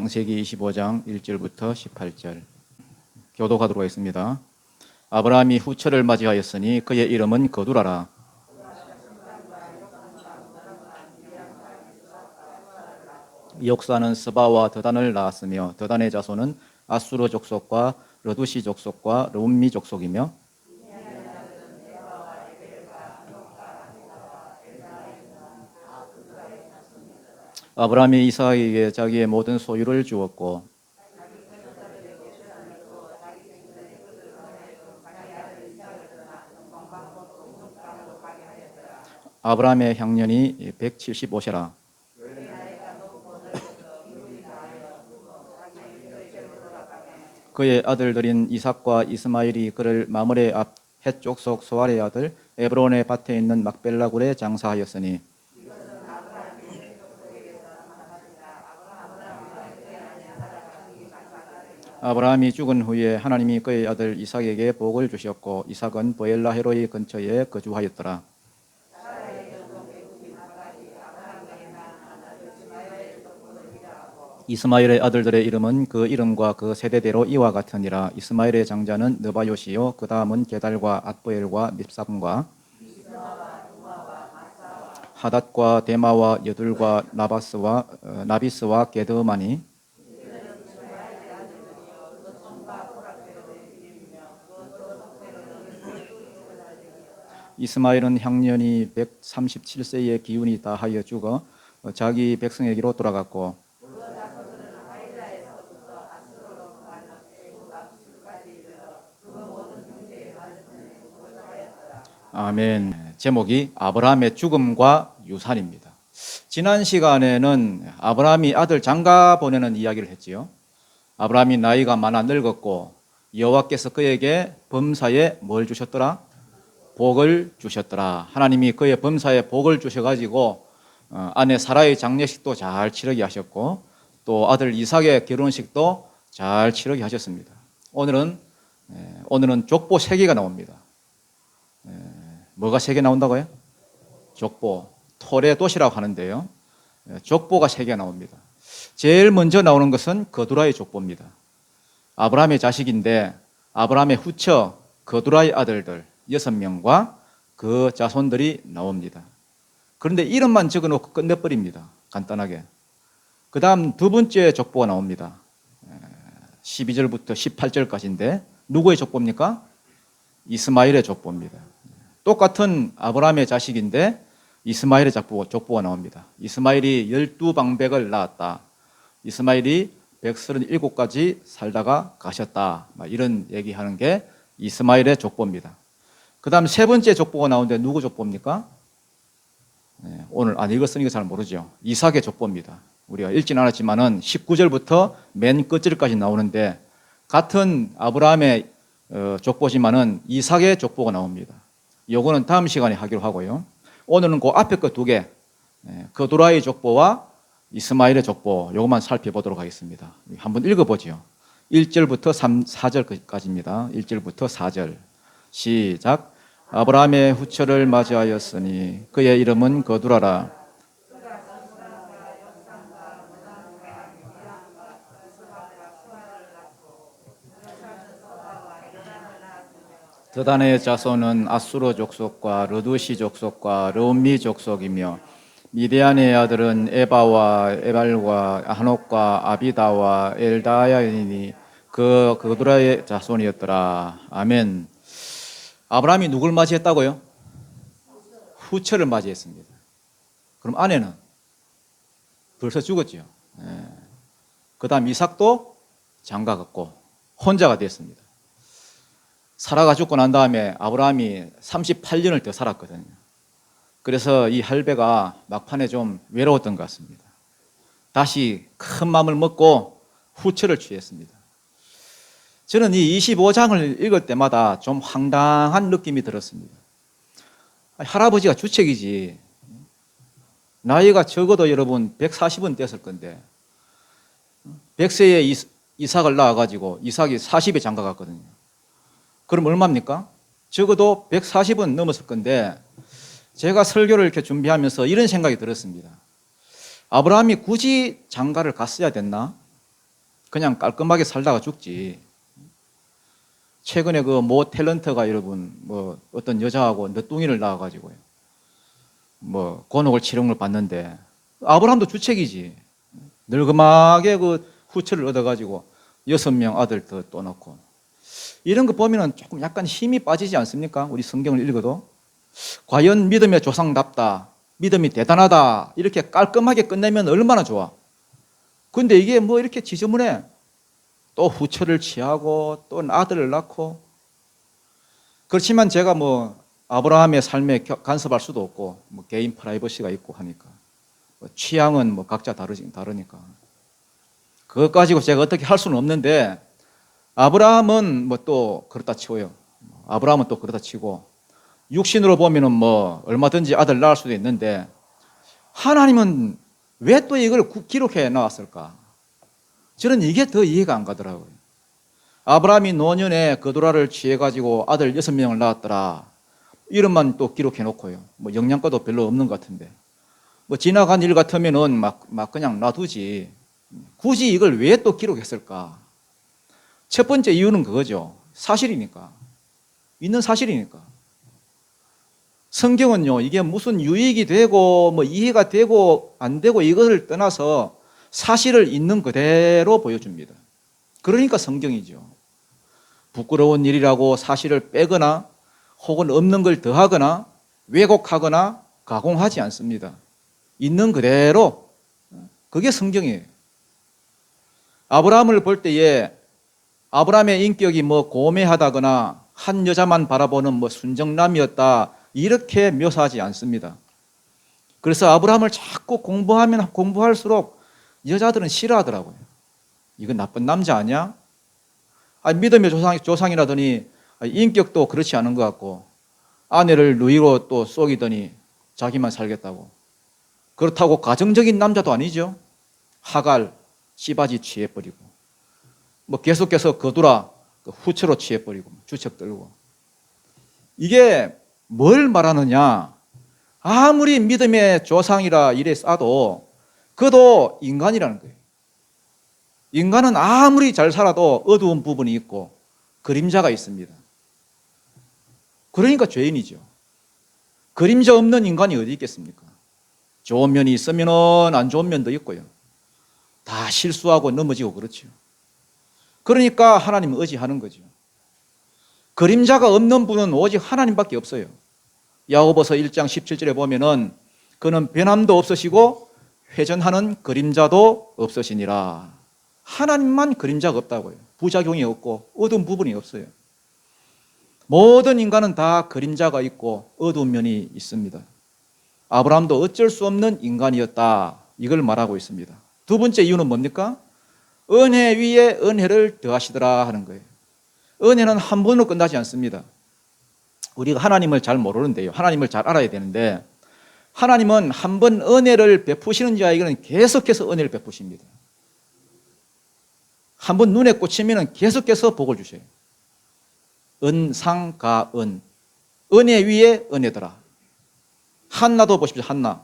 창세기 25장 1절부터 18절 교독하도록 하겠습니다. 아브라함이 후처를 맞이하였으니 그의 이름은 거두라라. 역사는 스바와 드단을 낳았으며 드단의 자손은 아수르 족속과 르두시 족속과 르움미 족속이며 아브라함이 이삭에게 자기의 모든 소유를 주었고 아브라함의 향년이 175세라. 그의 아들들인 이삭과 이스마엘이 그를 마므레 앞 헷 족속 소알의 아들 에브론의 밭에 있는 막벨라 굴에 장사하였으니 아브라함이 죽은 후에 하나님이 그의 아들 이삭에게 복을 주셨고 이삭은 브엘라 헤로이 근처에 거주하였더라. 이스마엘의 아들들의 이름은 그 이름과 그 세대대로 이와 같으니라. 이스마엘의 장자는 느바요시요 그 다음은 게달과 앗보엘과 밉삼과 하닷과 데마와 여둘과 나비스와 게드마니. 이스마엘은 향년이 137세의 기운이 다하여 죽어 자기 백성에게로 돌아갔고 아멘. 제목이 아브라함의 죽음과 유산입니다. 지난 시간에는 아브라함이 아들 장가 보내는 이야기를 했지요. 아브라함이 나이가 많아 늙었고 여호와께서 그에게 범사에 뭘 주셨더라? 복을 주셨더라. 하나님이 그의 범사에 복을 주셔가지고 아내 사라의 장례식도 잘 치르게 하셨고 또 아들 이삭의 결혼식도 잘 치르게 하셨습니다. 오늘은 족보 3개가 나옵니다. 뭐가 3개 나온다고요? 족보, 토레도시라고 하는데요. 족보가 3개 나옵니다. 제일 먼저 나오는 것은 거두라의 족보입니다. 아브라함의 자식인데 아브라함의 후처 거두라의 아들들 6명과 그 자손들이 나옵니다. 그런데 이름만 적어놓고 끝내버립니다. 간단하게. 그 다음 두 번째 족보가 나옵니다. 12절부터 18절까지인데 누구의 족보입니까? 이스마엘의 족보입니다. 똑같은 아브라함의 자식인데 이스마엘의 족보가 나옵니다. 이스마엘이 12방백을 낳았다. 이스마엘이 137까지 살다가 가셨다. 이런 얘기하는 게 이스마엘의 족보입니다. 그 다음 세 번째 족보가 나오는데 누구 족보입니까? 오늘 안 읽었으니까 잘 모르죠. 이삭의 족보입니다. 우리가 읽진 않았지만은 19절부터 맨 끝절까지 나오는데 같은 아브라함의 족보지만은 이삭의 족보가 나옵니다. 요거는 다음 시간에 하기로 하고요. 오늘은 그 앞에 거 2개, 거두라의 족보와 이스마엘의 족보, 요것만 살펴보도록 하겠습니다. 한번 읽어보죠. 1절부터 4절까지입니다. 1절부터 4절. 시작. 아브라함의 후처를 맞이하였으니 그의 이름은 거두라라. 드단의 자손은 아수르 족속과 르두시 족속과 르움미 족속이며 미디안의 아들은 에바와 에발과 한옥과 아비다와 엘다야이니 그 거두라의 자손이었더라. 아멘. 아브라함이 누굴 맞이했다고요? 후처를 맞이했습니다. 그럼 아내는 벌써 죽었죠. 그 다음 이삭도 장가갔고 혼자가 됐습니다. 사라가 죽고 난 다음에 아브라함이 38년을 더 살았거든요. 그래서 이 할배가 막판에 좀 외로웠던 것 같습니다. 다시 큰 마음을 먹고 후처를 취했습니다. 저는 이 25장을 읽을 때마다 좀 황당한 느낌이 들었습니다. 할아버지가 주책이지. 나이가 적어도 여러분 140은 됐을 건데 100세에 이삭을 낳아가지고 이삭이 40에 장가갔거든요. 그럼 얼마입니까? 적어도 140은 넘었을 건데 제가 설교를 이렇게 준비하면서 이런 생각이 들었습니다. 아브라함이 굳이 장가를 갔어야 됐나? 그냥 깔끔하게 살다가 죽지. 최근에 그 모 탤런트가 여러분 뭐 어떤 여자하고 늦둥이를 낳아가지고요. 뭐 곤혹을 치른 걸 봤는데 아브라함도 주책이지. 늙음하게 그 후처를 얻어가지고 6명 아들 더 또 낳고 이런 거 보면은 조금 약간 힘이 빠지지 않습니까? 우리 성경을 읽어도 과연 믿음의 조상답다, 믿음이 대단하다 이렇게 깔끔하게 끝내면 얼마나 좋아. 근데 이게 뭐 이렇게 지저분해. 또 후처를 취하고 또 아들을 낳고. 그렇지만 제가 뭐 아브라함의 삶에 간섭할 수도 없고 뭐 개인 프라이버시가 있고 하니까 뭐 취향은 뭐 각자 다르니까 그것 가지고 제가 어떻게 할 수는 없는데 아브라함은 뭐 또 그렇다 치고요. 아브라함은 또 그렇다 치고 육신으로 보면은 뭐 얼마든지 아들 낳을 수도 있는데 하나님은 왜 또 이걸 기록해 놨을까? 저는 이게 더 이해가 안 가더라고요. 아브라함이 노년에 거두라를 취해가지고 아들 6명을 낳았더라. 이름만 또 기록해 놓고요. 뭐 영양가도 별로 없는 것 같은데. 뭐 지나간 일 같으면은 막 그냥 놔두지. 굳이 이걸 왜 또 기록했을까? 첫 번째 이유는 그거죠. 사실이니까. 있는 사실이니까. 성경은요, 이게 무슨 유익이 되고, 뭐 이해가 되고, 안 되고, 이것을 떠나서 사실을 있는 그대로 보여줍니다. 그러니까 성경이죠. 부끄러운 일이라고 사실을 빼거나, 혹은 없는 걸 더하거나, 왜곡하거나, 가공하지 않습니다. 있는 그대로, 그게 성경이에요. 아브라함을 볼 때에 아브라함의 인격이 뭐 고매하다거나 한 여자만 바라보는 뭐 순정남이었다 이렇게 묘사하지 않습니다. 그래서 아브라함을 자꾸 공부하면 공부할수록 여자들은 싫어하더라고요. 이건 나쁜 남자 아니야? 믿음의 조상이라더니 인격도 그렇지 않은 것 같고 아내를 누이로 또 속이더니 자기만 살겠다고. 그렇다고 가정적인 남자도 아니죠. 하갈, 씨바지 취해버리고 뭐 계속해서 거두라 후처로 취해버리고 주책 들고. 이게 뭘 말하느냐? 아무리 믿음의 조상이라 이래 싸도 그도 인간이라는 거예요. 인간은 아무리 잘 살아도 어두운 부분이 있고 그림자가 있습니다. 그러니까 죄인이죠. 그림자 없는 인간이 어디 있겠습니까? 좋은 면이 있으면 안 좋은 면도 있고요. 다 실수하고 넘어지고 그렇죠. 그러니까 하나님을 의지하는 거죠. 그림자가 없는 분은 오직 하나님밖에 없어요. 야고보서 1장 17절에 보면은 그는 변함도 없으시고 회전하는 그림자도 없으시니라. 하나님만 그림자가 없다고요. 부작용이 없고 어두운 부분이 없어요. 모든 인간은 다 그림자가 있고 어두운 면이 있습니다. 아브라함도 어쩔 수 없는 인간이었다. 이걸 말하고 있습니다. 두 번째 이유는 뭡니까? 은혜 위에 은혜를 더하시더라 하는 거예요. 은혜는 한 번으로 끝나지 않습니다. 우리가 하나님을 잘 모르는데요. 하나님을 잘 알아야 되는데 하나님은 한 번 은혜를 베푸시는 자에게는 계속해서 은혜를 베푸십니다. 한 번 눈에 꽂히면 계속해서 복을 주셔요. 은상가은. 은혜 위에 은혜더라. 한나도 보십시오. 한나.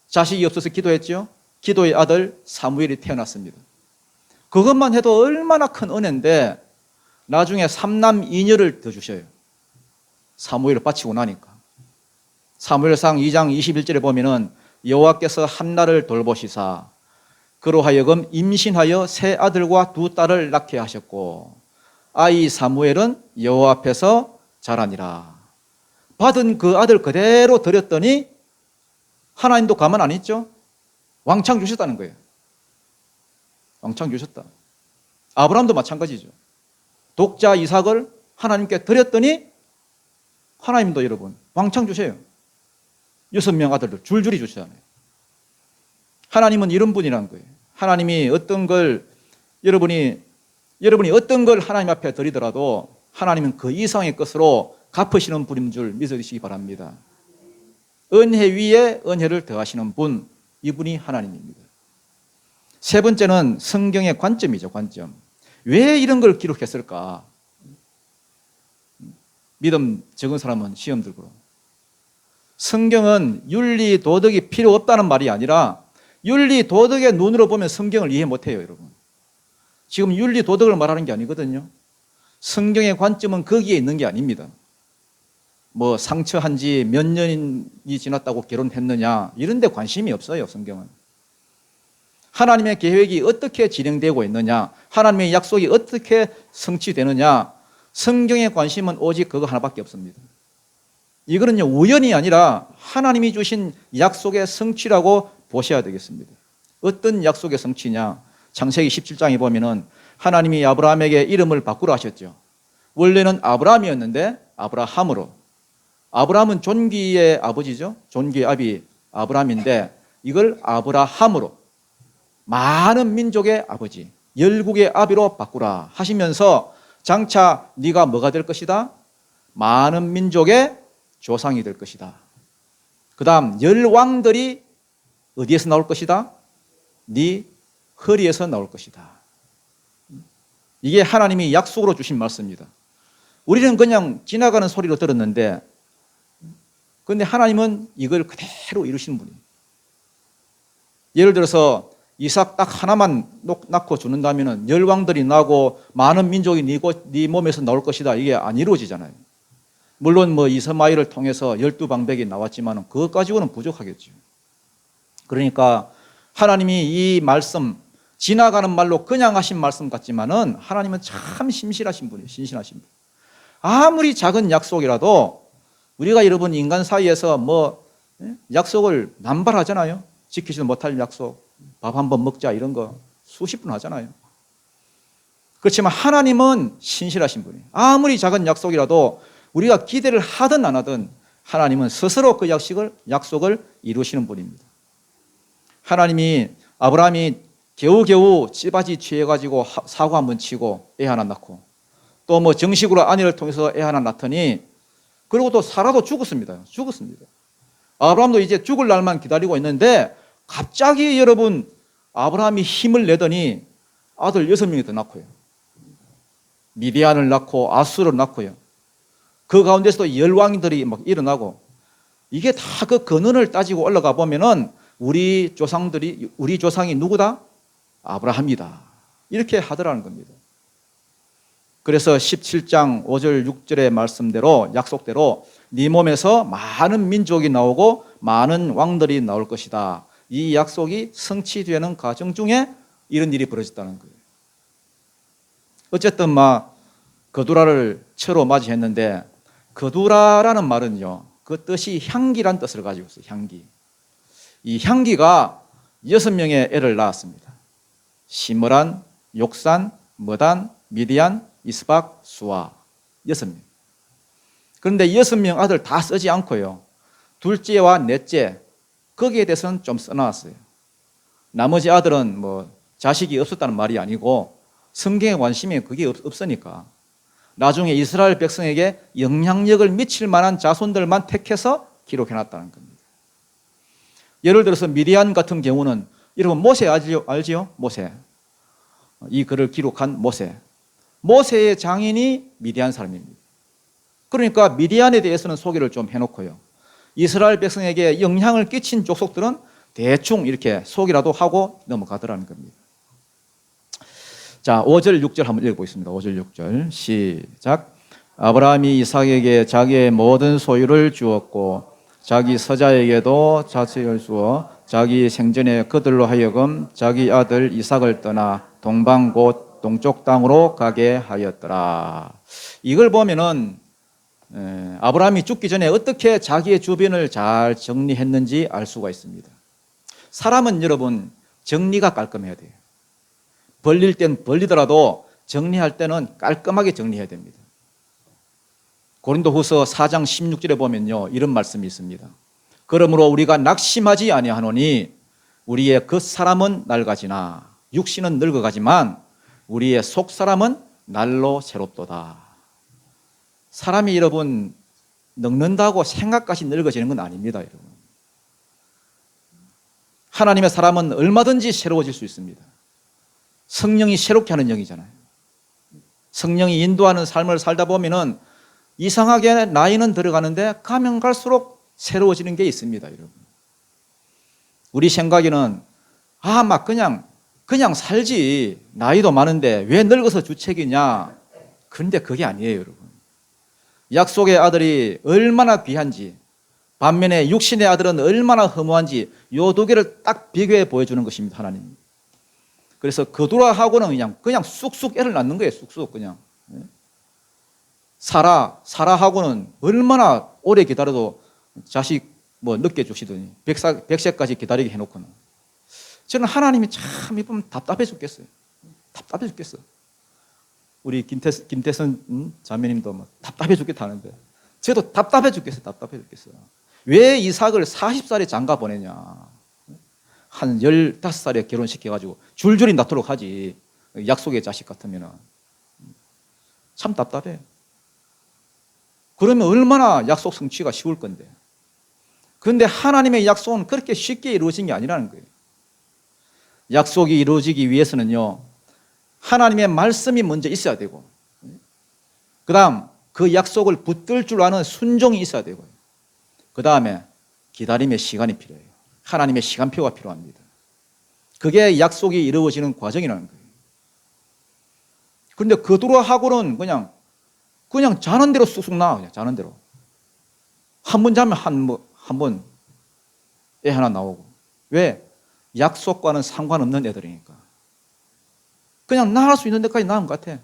자식이 없어서 기도했죠. 기도의 아들 사무엘이 태어났습니다. 그것만 해도 얼마나 큰 은혜인데 나중에 3남 2녀를 더 주셔요. 사무엘을 바치고 나니까. 사무엘상 2장 21절에 보면은 여호와께서 한나를 돌보시사 그로 하여금 임신하여 세 아들과 두 딸을 낳게 하셨고 아이 사무엘은 여호와 앞에서 자라니라. 받은 그 아들 그대로 드렸더니 하나님도 가만 안 있죠. 왕창 주셨다는 거예요. 왕창 주셨다. 아브라함도 마찬가지죠. 독자 이삭을 하나님께 드렸더니 하나님도 여러분 왕창 주세요. 6명 아들들 줄줄이 주시잖아요. 하나님은 이런 분이라는 거예요. 하나님이 어떤 걸 여러분이 어떤 걸 하나님 앞에 드리더라도 하나님은 그 이상의 것으로 갚으시는 분인 줄 믿으시기 바랍니다. 은혜 위에 은혜를 더하시는 분, 이분이 하나님입니다. 세 번째는 성경의 관점이죠. 관점. 왜 이런 걸 기록했을까? 믿음 적은 사람은 시험 들고. 성경은 윤리 도덕이 필요 없다는 말이 아니라 윤리 도덕의 눈으로 보면 성경을 이해 못해요, 여러분. 지금 윤리 도덕을 말하는 게 아니거든요. 성경의 관점은 거기에 있는 게 아닙니다. 뭐 상처한 지 몇 년이 지났다고 결혼했느냐 이런 데 관심이 없어요. 성경은. 하나님의 계획이 어떻게 진행되고 있느냐, 하나님의 약속이 어떻게 성취되느냐, 성경의 관심은 오직 그거 하나밖에 없습니다. 이거는요, 우연이 아니라 하나님이 주신 약속의 성취라고 보셔야 되겠습니다. 어떤 약속의 성취냐? 창세기 17장에 보면은 하나님이 아브라함에게 이름을 바꾸라 하셨죠. 원래는 아브라함이었는데 아브라함으로. 아브라함은 존귀의 아버지죠. 존귀의 아비 아브라함인데 이걸 아브라함으로, 많은 민족의 아버지, 열국의 아비로 바꾸라 하시면서 장차 네가 뭐가 될 것이다? 많은 민족의 조상이 될 것이다. 그 다음 열왕들이 어디에서 나올 것이다? 네 허리에서 나올 것이다. 이게 하나님이 약속으로 주신 말씀입니다. 우리는 그냥 지나가는 소리로 들었는데, 그런데 하나님은 이걸 그대로 이루시는 분이에요. 예를 들어서 이삭 딱 하나만 낳고 죽는다면 열왕들이 나고 많은 민족이 네 몸에서 나올 것이다. 이게 안 이루어지잖아요. 물론 뭐 이스마엘을 통해서 12방백이 나왔지만 그것 가지고는 부족하겠죠. 그러니까 하나님이 이 말씀, 지나가는 말로 그냥 하신 말씀 같지만은 하나님은 참 신실하신 분이에요. 신실하신 분. 아무리 작은 약속이라도 우리가 여러분 인간 사이에서 뭐 약속을 남발하잖아요. 지키지 못할 약속, 밥 한번 먹자 이런 거 수십 번 하잖아요. 그렇지만 하나님은 신실하신 분이에요. 아무리 작은 약속이라도 우리가 기대를 하든 안 하든 하나님은 스스로 그 약속을 이루시는 분입니다. 하나님이 아브라함이 겨우겨우 찌바지 취해가지고 사고 한번 치고 애 하나 낳고 또 뭐 정식으로 아내를 통해서 애 하나 낳더니 그리고 또 사라도 죽었습니다. 아브라함도 이제 죽을 날만 기다리고 있는데 갑자기 여러분 아브라함이 힘을 내더니 아들 6명이 더 낳고요. 미디안을 낳고 아수를 낳고요. 그 가운데서도 열왕들이 막 일어나고, 이게 다 그 근원을 따지고 올라가 보면은 우리 조상이 누구다? 아브라함이다. 이렇게 하더라는 겁니다. 그래서 17장 5절 6절의 말씀대로 약속대로 네 몸에서 많은 민족이 나오고 많은 왕들이 나올 것이다. 이 약속이 성취되는 과정 중에 이런 일이 벌어졌다는 거예요. 어쨌든 거두라를 처로 맞이했는데, 거두라라는 말은요, 그 뜻이 향기란 뜻을 가지고 있어요. 향기. 이 향기가 6명의 애를 낳았습니다. 시므란, 욕산, 머단, 미디안, 이스박, 수아. 6명. 그런데 6명 아들 다 쓰지 않고요, 둘째와 넷째 거기에 대해서는 좀 써놨어요. 나머지 아들은 뭐 자식이 없었다는 말이 아니고 성경에 관심이 그게 없으니까 나중에 이스라엘 백성에게 영향력을 미칠 만한 자손들만 택해서 기록해놨다는 겁니다. 예를 들어서 미디안 같은 경우는 여러분 모세 알지요? 모세. 이 글을 기록한 모세. 모세의 장인이 미디안 사람입니다. 그러니까 미디안에 대해서는 소개를 좀 해놓고요, 이스라엘 백성에게 영향을 끼친 족속들은 대충 이렇게 소개라도 하고 넘어가더라는 겁니다. 자, 5절 6절 한번 읽어보겠습니다. 5절 6절 시작. 아브라함이 이삭에게 자기의 모든 소유를 주었고 자기 서자에게도 자식을 주어 자기 생전에 그들로 하여금 자기 아들 이삭을 떠나 동방 곧 동쪽 땅으로 가게 하였더라. 이걸 보면은 아브라함이 죽기 전에 어떻게 자기의 주변을 잘 정리했는지 알 수가 있습니다. 사람은 여러분 정리가 깔끔해야 돼요. 벌릴 땐 벌리더라도 정리할 때는 깔끔하게 정리해야 됩니다. 고린도후서 4장 16절에 보면요, 이런 말씀이 있습니다. 그러므로 우리가 낙심하지 아니하노니 우리의 겉사람은 낡아지나 육신은 늙어가지만 우리의 속사람은 날로 새롭도다. 사람이 여러분 늙는다고 생각까지 늙어지는 건 아닙니다. 여러분, 하나님의 사람은 얼마든지 새로워질 수 있습니다. 성령이 새롭게 하는 영이잖아요. 성령이 인도하는 삶을 살다 보면은 이상하게 나이는 들어가는데 가면 갈수록 새로워지는 게 있습니다. 여러분, 우리 생각에는 막 그냥 그냥 살지. 나이도 많은데 왜 늙어서 주책이냐? 그런데 그게 아니에요, 여러분. 약속의 아들이 얼마나 귀한지, 반면에 육신의 아들은 얼마나 허무한지 요 두 개를 딱 비교해 보여주는 것입니다, 하나님. 그래서 그두라하고는 그냥 쑥쑥 애를 낳는 거예요, 쑥쑥 그냥. 사라하고는 얼마나 오래 기다려도 자식 늦게 주시더니 100세까지 기다리게 해놓고는. 저는 하나님이 참 이പ്പം 답답해 죽겠어요. 답답해 죽겠어. 우리 김태선 자매님도 답답해 죽겠다는데 저도 답답해 죽겠어요. 답답해 죽겠어요. 왜 이삭을 40살에 장가 보내냐. 한 15살에 결혼시켜가지고 줄줄이 낳도록 하지. 약속의 자식 같으면 참 답답해. 그러면 얼마나 약속 성취가 쉬울 건데. 그런데 하나님의 약속은 그렇게 쉽게 이루어진 게 아니라는 거예요. 약속이 이루어지기 위해서는요, 하나님의 말씀이 먼저 있어야 되고, 그 다음 그 약속을 붙들 줄 아는 순종이 있어야 되고요. 그 다음에 기다림의 시간이 필요해요. 하나님의 시간표가 필요합니다. 그게 약속이 이루어지는 과정이라는 거예요. 그런데 그두라하고는 그냥 자는 대로 쑥쑥 나와. 그냥 자는 대로. 한 번 자면 한 번 애 하나 나오고. 왜? 약속과는 상관없는 애들이니까. 그냥 낳을 수 있는 데까지 낳은 것 같아.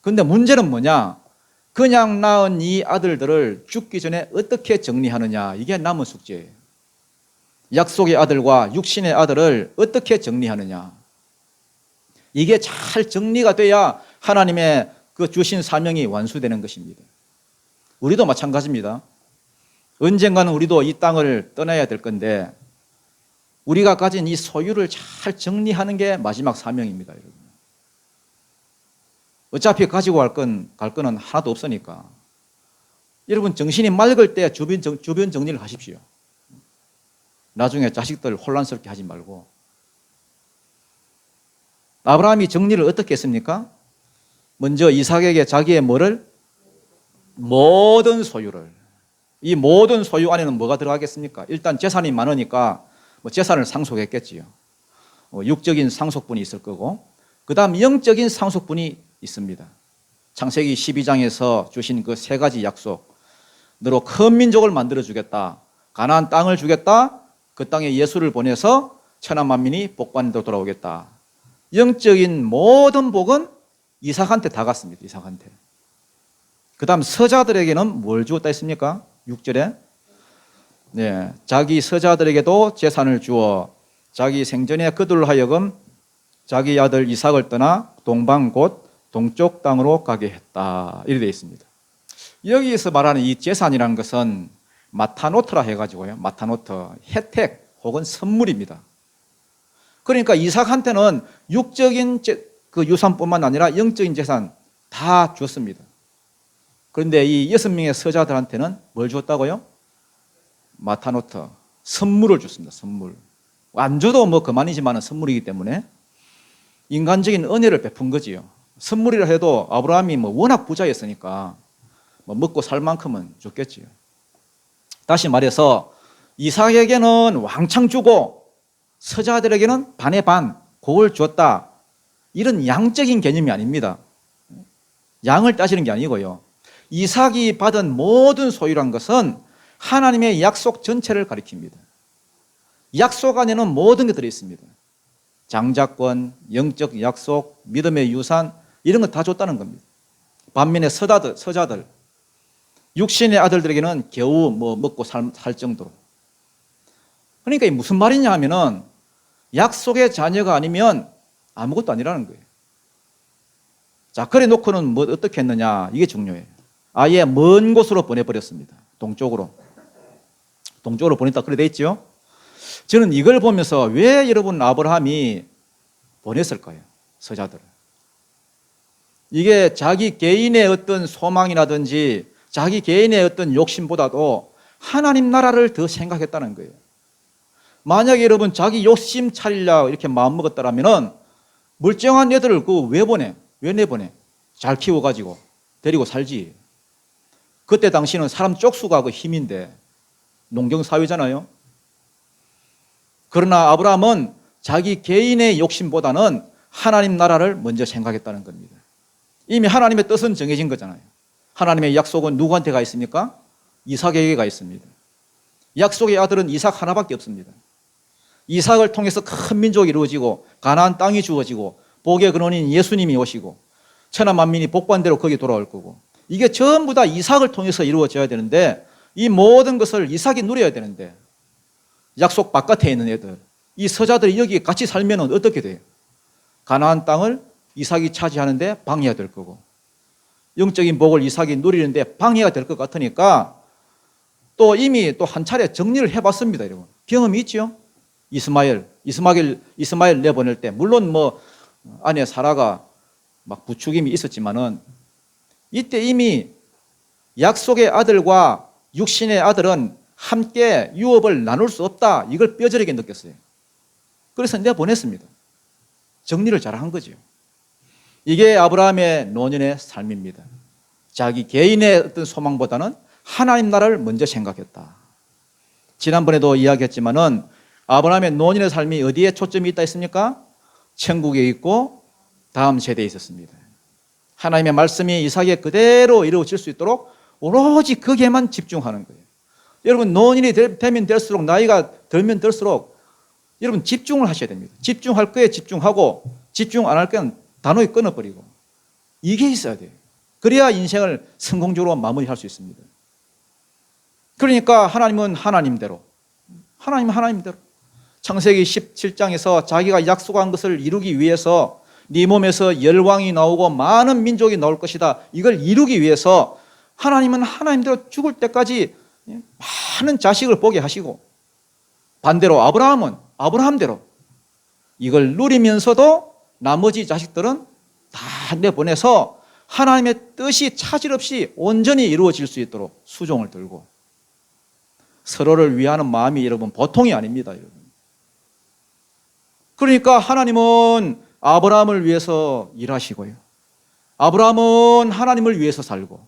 그런데 문제는 뭐냐? 그냥 낳은 이 아들들을 죽기 전에 어떻게 정리하느냐. 이게 남은 숙제예요. 약속의 아들과 육신의 아들을 어떻게 정리하느냐. 이게 잘 정리가 돼야 하나님의 그 주신 사명이 완수되는 것입니다. 우리도 마찬가지입니다. 언젠가는 우리도 이 땅을 떠나야 될 건데 우리가 가진 이 소유를 잘 정리하는 게 마지막 사명입니다, 여러분. 어차피 가지고 갈 거는 하나도 없으니까. 여러분 정신이 맑을 때 주변 정리를 하십시오. 나중에 자식들 혼란스럽게 하지 말고. 아브라함이 정리를 어떻게 했습니까? 먼저 이삭에게 자기의 모든 소유를. 이 모든 소유 안에는 뭐가 들어가겠습니까? 일단 재산이 많으니까 재산을 상속했겠지요. 육적인 상속분이 있을 거고, 그 다음 영적인 상속분이 있습니다. 창세기 12장에서 주신 그 세 가지 약속. 너로 큰 민족을 만들어 주겠다. 가나안 땅을 주겠다. 그 땅에 예수를 보내서 천하 만민이 복받는 데로 돌아오겠다. 영적인 모든 복은 이삭한테 다 갔습니다. 이삭한테. 그 다음 서자들에게는 뭘 주었다 했습니까? 6절에 네, 자기 서자들에게도 재산을 주어 자기 생전에 그들로 하여금 자기 아들 이삭을 떠나 동방 곧 동쪽 땅으로 가게 했다. 이렇게 되어 있습니다. 여기에서 말하는 이 재산이라는 것은 마타노트라 해가지고요. 마타노트, 혜택 혹은 선물입니다. 그러니까 이삭한테는 육적인 그 유산뿐만 아니라 영적인 재산 다 주었습니다. 그런데 이 6명의 서자들한테는 뭘 주었다고요? 마타노트, 선물을 줬습니다. 선물. 안 줘도 그만이지만 선물이기 때문에 인간적인 은혜를 베푼 거지요. 선물이라 해도 아브라함이 워낙 부자였으니까 먹고 살 만큼은 줬겠지요. 다시 말해서 이삭에게는 왕창 주고 서자들에게는 반의 반, 그걸 줬다. 이런 양적인 개념이 아닙니다. 양을 따지는 게 아니고요. 이삭이 받은 모든 소유란 것은 하나님의 약속 전체를 가리킵니다. 약속 안에는 모든 게 들어있습니다. 장자권, 영적 약속, 믿음의 유산 이런 거 다 줬다는 겁니다. 반면에 서자들, 육신의 아들들에게는 겨우 먹고 살 정도로. 그러니까 무슨 말이냐 하면은 약속의 자녀가 아니면 아무것도 아니라는 거예요. 자, 그래 놓고는 어떻게 했느냐, 이게 중요해요. 아예 먼 곳으로 보내버렸습니다. 동쪽으로 보냈다 그래 돼 있죠. 저는 이걸 보면서 왜 여러분 아브라함이 보냈을까요? 서자들을. 이게 자기 개인의 어떤 소망이라든지 자기 개인의 어떤 욕심보다도 하나님 나라를 더 생각했다는 거예요. 만약에 여러분 자기 욕심 차리려 이렇게 마음먹었다라면은 멀쩡한 애들을 왜 보내? 왜 내보내? 잘 키워가지고 데리고 살지. 그때 당시는 사람 쪽수가 그 힘인데 농경사회잖아요. 그러나 아브라함은 자기 개인의 욕심보다는 하나님 나라를 먼저 생각했다는 겁니다. 이미 하나님의 뜻은 정해진 거잖아요. 하나님의 약속은 누구한테 가 있습니까? 이삭에게 가 있습니다. 약속의 아들은 이삭 하나밖에 없습니다. 이삭을 통해서 큰 민족이 이루어지고 가나안 땅이 주어지고 복의 근원인 예수님이 오시고 천하 만민이 복반대로 거기 돌아올 거고, 이게 전부 다 이삭을 통해서 이루어져야 되는데, 이 모든 것을 이삭이 누려야 되는데 약속 바깥에 있는 애들, 이 서자들이 여기 같이 살면 어떻게 돼요? 가나안 땅을 이삭이 차지하는데 방해가 될 거고, 영적인 복을 이삭이 누리는데 방해가 될 것 같으니까 또 이미 또 한 차례 정리를 해봤습니다. 여러분, 경험이 있죠? 이스마엘 내보낼 때, 물론 뭐 아내 사라가 막 부추김이 있었지만은 이때 이미 약속의 아들과 육신의 아들은 함께 유업을 나눌 수 없다, 이걸 뼈저리게 느꼈어요. 그래서 내보냈습니다. 정리를 잘한 거죠. 이게 아브라함의 노년의 삶입니다. 자기 개인의 어떤 소망보다는 하나님 나라를 먼저 생각했다. 지난번에도 이야기했지만은 아브라함의 노년의 삶이 어디에 초점이 있다 했습니까? 천국에 있고 다음 세대에 있었습니다. 하나님의 말씀이 이삭에 그대로 이루어질 수 있도록 오로지 거기에만 집중하는 거예요. 여러분, 노년이 되면 될수록, 나이가 들면 들수록 여러분 집중을 하셔야 됩니다. 집중할 거에 집중하고, 집중 안 할 거는 단호히 끊어버리고, 이게 있어야 돼요. 그래야 인생을 성공적으로 마무리할 수 있습니다. 그러니까 하나님은 하나님대로, 창세기 17장에서 자기가 약속한 것을 이루기 위해서 네 몸에서 열왕이 나오고 많은 민족이 나올 것이다, 이걸 이루기 위해서 하나님은 하나님대로 죽을 때까지 많은 자식을 보게 하시고, 반대로 아브라함은 아브라함대로 이걸 누리면서도 나머지 자식들은 다 내보내서 하나님의 뜻이 차질 없이 온전히 이루어질 수 있도록 수종을 들고, 서로를 위하는 마음이 여러분 보통이 아닙니다. 여러분. 그러니까 하나님은 아브라함을 위해서 일하시고요, 아브라함은 하나님을 위해서 살고,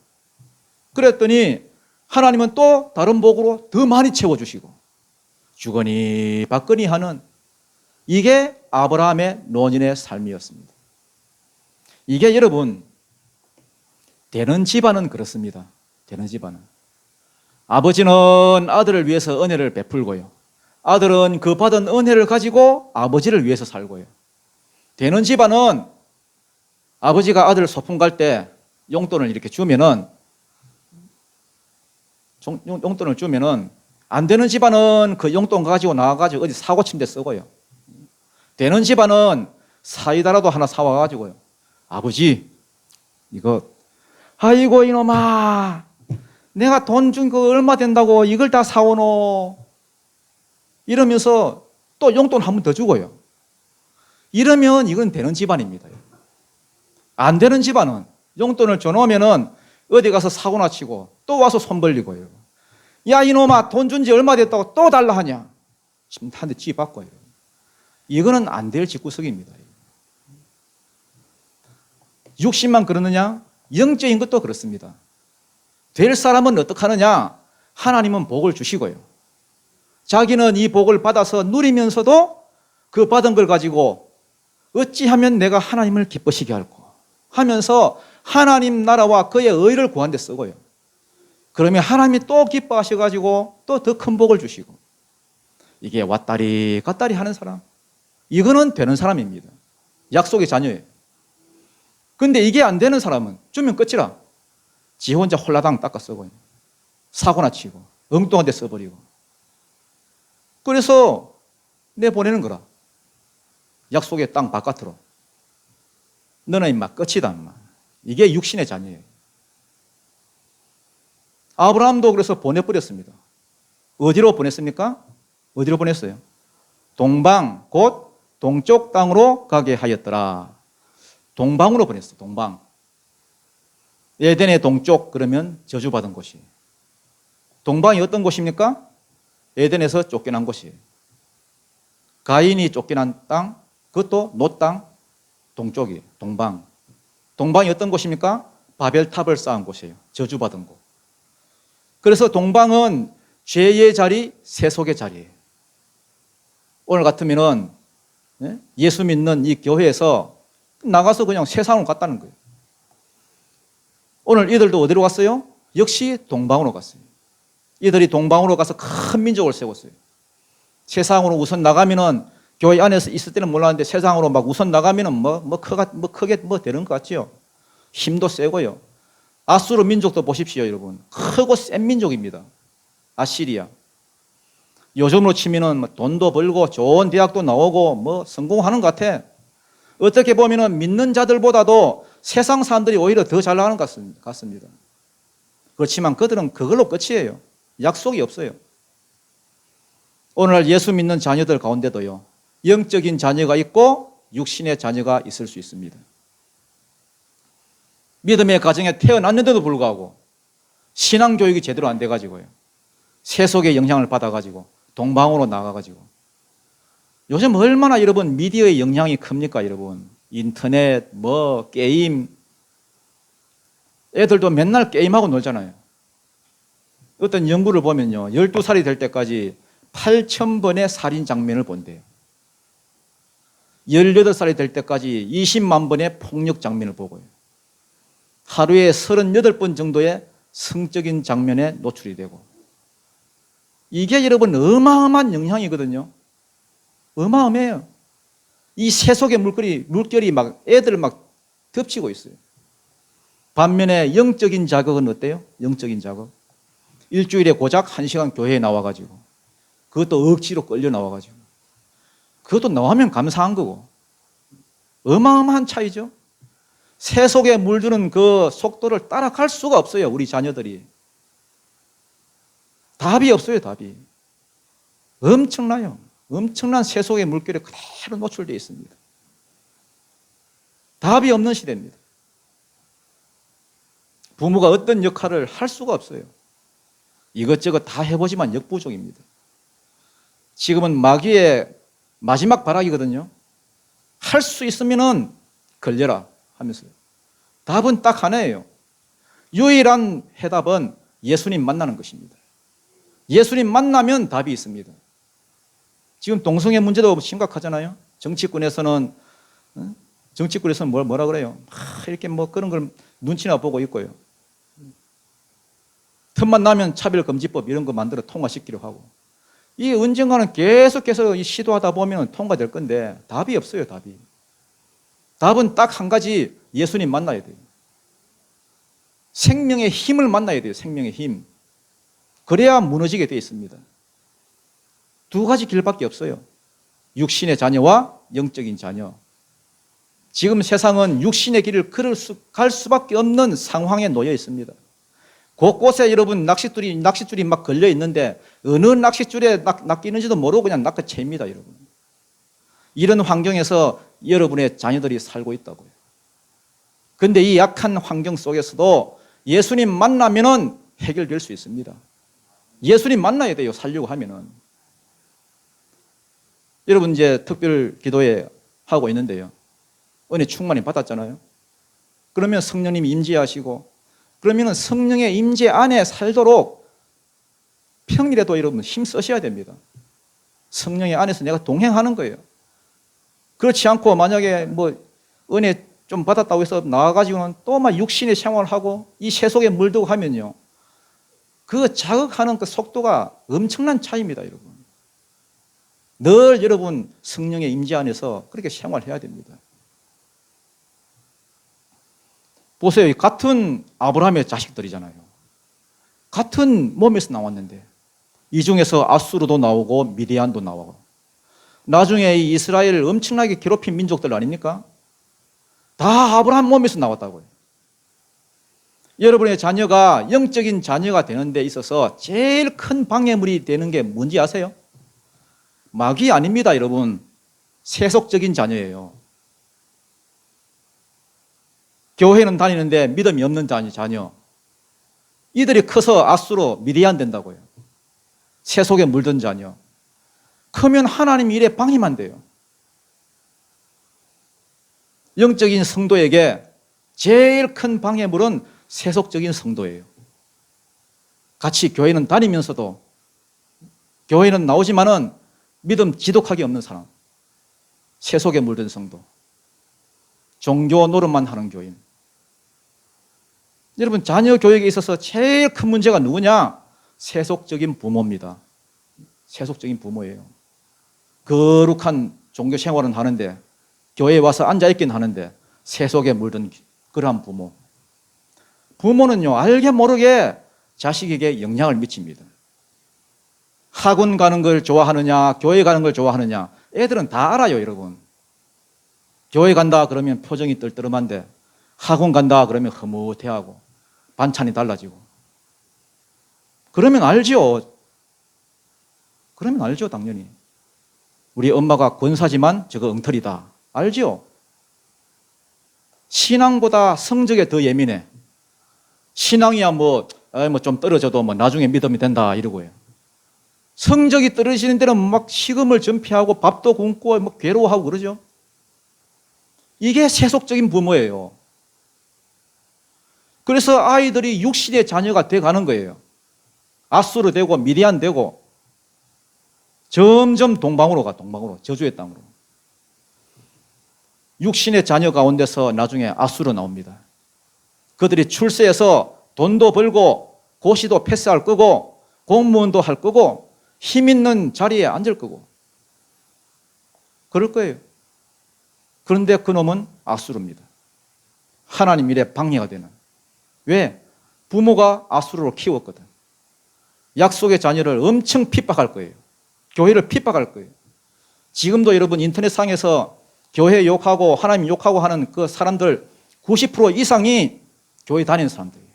그랬더니 하나님은 또 다른 복으로 더 많이 채워주시고, 주거니 받거니 하는, 이게 아브라함의 노년의 삶이었습니다. 이게 여러분, 되는 집안은 그렇습니다. 되는 집안은 아버지는 아들을 위해서 은혜를 베풀고요, 아들은 그 받은 은혜를 가지고 아버지를 위해서 살고요. 되는 집안은 아버지가 아들 소풍 갈 때 용돈을 이렇게 주면은, 용돈을 주면은, 안 되는 집안은 그 용돈 가지고 나와가지고 어디 사고 친 데 쓰고요. 되는 집안은 사이다라도 하나 사와가지고요, 아버지 이거, 아이고 이놈아, 내가 돈 준 거 얼마 된다고 이걸 다 사오노, 이러면서 또 용돈 한 번 더 주고요. 이러면 이건 되는 집안입니다. 안 되는 집안은 용돈을 줘놓으면은 어디 가서 사고나 치고 또 와서 손 벌리고요. 야 이놈아, 돈 준 지 얼마 됐다고 또 달라 하냐, 지금 한 대 쥐받고요. 이거는 안 될 집구석입니다. 육신만 그러느냐? 영적인 것도 그렇습니다. 될 사람은 어떻게 하느냐? 하나님은 복을 주시고요, 자기는 이 복을 받아서 누리면서도 그 받은 걸 가지고 어찌하면 내가 하나님을 기쁘시게 할까 하면서 하나님 나라와 그의 의를 구한 데 쓰고요. 그러면 하나님이 또 기뻐하셔가지고 또 더 큰 복을 주시고, 이게 왔다리 갔다리 하는 사람, 이거는 되는 사람입니다. 약속의 자녀예요. 근데 이게 안 되는 사람은 주면 끝이라 지 혼자 홀라당 닦아 쓰고 사고나 치고 엉뚱한 데 써버리고, 그래서 내보내는 거라. 약속의 땅 바깥으로. 너는 임마 끝이다 임마. 이게 육신의 자녀예요. 아브라함도 그래서 보내버렸습니다. 어디로 보냈습니까? 어디로 보냈어요? 동방, 곧 동쪽 땅으로 가게 하였더라. 동방으로 보냈어. 동방. 에덴의 동쪽, 그러면 저주받은 곳이에요. 동방이 어떤 곳입니까? 에덴에서 쫓겨난 곳이에요. 가인이 쫓겨난 땅, 그것도 노 땅, 동쪽이에요. 동방. 동방이 어떤 곳입니까? 바벨탑을 쌓은 곳이에요. 저주받은 곳. 그래서 동방은 죄의 자리, 세속의 자리예요. 오늘 같으면은 예수 믿는 이 교회에서 나가서 그냥 세상으로 갔다는 거예요. 오늘 이들도 어디로 갔어요? 역시 동방으로 갔어요. 이들이 동방으로 가서 큰 민족을 세웠어요. 세상으로 우선 나가면은 교회 안에서 있을 때는 몰랐는데 세상으로 막 우선 나가면은 크게 되는 것 같지요. 힘도 세고요. 아수르 민족도 보십시오, 여러분. 크고 센 민족입니다. 아시리아. 요즘으로 치면은 돈도 벌고 좋은 대학도 나오고 성공하는 것 같아. 어떻게 보면은 믿는 자들보다도 세상 사람들이 오히려 더 잘 나가는 것 같습니다. 그렇지만 그들은 그걸로 끝이에요. 약속이 없어요. 오늘날 예수 믿는 자녀들 가운데도요, 영적인 자녀가 있고 육신의 자녀가 있을 수 있습니다. 믿음의 가정에 태어났는데도 불구하고 신앙교육이 제대로 안 돼가지고요, 세속의 영향을 받아가지고 동방으로 나가가지고, 요즘 얼마나 여러분 미디어의 영향이 큽니까 여러분. 인터넷, 게임, 애들도 맨날 게임하고 놀잖아요. 어떤 연구를 보면요, 12살이 될 때까지 8,000번의 살인 장면을 본대요. 18살이 될 때까지 20만 번의 폭력 장면을 보고요. 하루에 38번 정도의 성적인 장면에 노출이 되고, 이게 여러분 어마어마한 영향이거든요. 어마어마해요. 이 세속의 물결이 막 애들을 막 덮치고 있어요. 반면에 영적인 자극은 어때요? 영적인 자극. 일주일에 고작 1시간 교회에 나와가지고, 그것도 억지로 끌려 나와가지고, 그것도 나오면 감사한 거고, 어마어마한 차이죠. 세속에 물드는 그 속도를 따라갈 수가 없어요, 우리 자녀들이. 답이 없어요, 답이. 엄청나요. 엄청난 세속의 물결에 그대로 노출되어 있습니다. 답이 없는 시대입니다. 부모가 어떤 역할을 할 수가 없어요. 이것저것 다 해보지만 역부족입니다. 지금은 마귀의 마지막 발악이거든요. 할 수 있으면은 걸려라 하면서요. 답은 딱 하나예요. 유일한 해답은 예수님 만나는 것입니다. 예수님 만나면 답이 있습니다. 지금 동성애 문제도 심각하잖아요. 정치권에서는 뭐라 그래요? 이렇게 그런 걸 눈치나 보고 있고요. 틈만 나면 차별금지법 이런 거 만들어 통과시키려고 하고, 이게 언젠가는 계속해서 시도하다 보면 통과될 건데 답이 없어요, 답이. 답은 딱 한 가지, 예수님 만나야 돼요. 생명의 힘을 만나야 돼요, 생명의 힘. 그래야 무너지게 되어 있습니다. 두 가지 길밖에 없어요. 육신의 자녀와 영적인 자녀. 지금 세상은 육신의 길을 갈 수밖에 없는 상황에 놓여 있습니다. 곳곳에 여러분 낚싯줄이 막 걸려 있는데 어느 낚싯줄에 낚이는지도 모르고 그냥 낚아챕니다, 여러분. 이런 환경에서 여러분의 자녀들이 살고 있다고요. 그런데 이 약한 환경 속에서도 예수님 만나면은 해결될 수 있습니다. 예수님 만나야 돼요, 살려고 하면은. 여러분 이제 특별 기도회 하고 있는데요, 은혜 충만히 받았잖아요. 그러면 성령님이 임재하시고, 그러면 성령의 임재 안에 살도록 평일에도 여러분 힘 쓰셔야 됩니다. 성령의 안에서 내가 동행하는 거예요. 그렇지 않고 만약에 은혜 좀 받았다고 해서 나와가지고는 또 막 육신의 생활을 하고 이 세속에 물들고 하면요, 그 자극하는 그 속도가 엄청난 차이입니다, 여러분. 늘 여러분 성령의 임재 안에서 그렇게 생활해야 됩니다. 보세요. 같은 아브라함의 자식들이잖아요. 같은 몸에서 나왔는데 이 중에서 아수르도 나오고 미디안도 나오고, 나중에 이 이스라엘을 엄청나게 괴롭힌 민족들 아닙니까? 다 아브라함 몸에서 나왔다고요. 여러분의 자녀가 영적인 자녀가 되는 데 있어서 제일 큰 방해물이 되는 게 뭔지 아세요? 마귀 아닙니다, 여러분. 세속적인 자녀예요. 교회는 다니는데 믿음이 없는 자녀. 이들이 커서 아수르, 미디안 된다고요. 세속에 물든 자녀. 크면 하나님 일에 방해만 돼요. 영적인 성도에게 제일 큰 방해물은 세속적인 성도예요. 같이 교회는 다니면서도, 교회는 나오지만은 믿음 지독하게 없는 사람. 세속에 물든 성도, 종교 노릇만 하는 교인. 여러분, 자녀 교육에 있어서 제일 큰 문제가 누구냐? 세속적인 부모입니다. 세속적인 부모예요. 거룩한 종교 생활은 하는데, 교회에 와서 앉아있긴 하는데 세속에 물든 그러한 부모. 부모는요, 알게 모르게 자식에게 영향을 미칩니다. 학원 가는 걸 좋아하느냐, 교회 가는 걸 좋아하느냐, 애들은 다 알아요, 여러분. 교회 간다 그러면 표정이 떨떠름한데 학원 간다 그러면 흐뭇해하고 반찬이 달라지고. 그러면 알죠. 그러면 알죠, 당연히. 우리 엄마가 권사지만 저거 엉터리다. 알죠? 신앙보다 성적에 더 예민해. 신앙이야 좀 떨어져도 나중에 믿으면 된다 이러고 해요. 성적이 떨어지는 데는 막 식음을 전폐하고 밥도 굶고 괴로워하고 그러죠. 이게 세속적인 부모예요. 그래서 아이들이 육신의 자녀가 돼가는 거예요. 아수르 되고 미디안 되고 점점 동방으로 가, 동방으로, 저주의 땅으로. 육신의 자녀 가운데서 나중에 아수르 나옵니다. 그들이 출세해서 돈도 벌고 고시도 패스할 거고 공무원도 할 거고 힘 있는 자리에 앉을 거고 그럴 거예요. 그런데 그놈은 아수르입니다. 하나님 일에 방해가 되는. 왜? 부모가 아수르로 키웠거든. 약속의 자녀를 엄청 핍박할 거예요. 교회를 핍박할 거예요. 지금도 여러분 인터넷상에서 교회 욕하고 하나님 욕하고 하는 그 사람들 90% 이상이 교회 다니는 사람들이에요.